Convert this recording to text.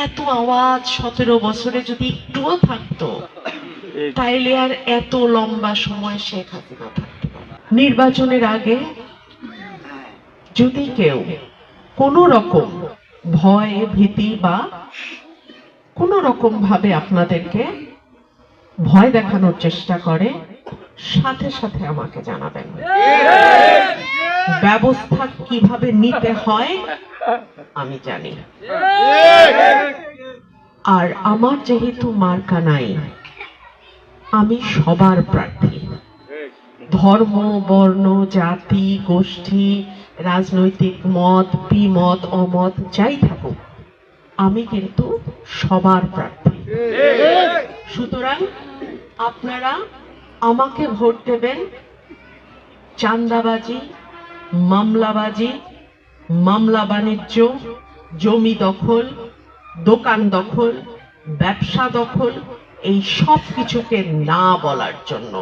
এত আওয়াজ 17 বছরে যদি একটুও থাকতো, তাইলে আর এত লম্বা সময় শেখ হাসিনা থাকতো না। নির্বাচনের আগে যদি কেউ কোনো রকম ভয় ভীতি বা কোনো রকম ভাবে আপনাদেরকে ভয় দেখানোর চেষ্টা করে, সাথে সাথে আমাকে জানাবেন। ব্যবস্থা কিভাবে নিতে হয় আমি জানি। আর আমার যেহেতু মার্কা নাই, আমি সবার প্রার্থী। ধর্ম, বর্ণ, জাতি, গোষ্ঠী, রাজনৈতিক মত, বিমত, অমত যাই থাকুক, আমি কিন্তু সবার প্রার্থী। সুতরাং আপনারা আমাকে ভোট দেবেন চাঁদাবাজি, মামলাবাজি, মামলা বাণিজ্য, জমি দখল, দোকান দখল, ব্যবসা দখল, এই সব কিছুকে না বলার জন্য।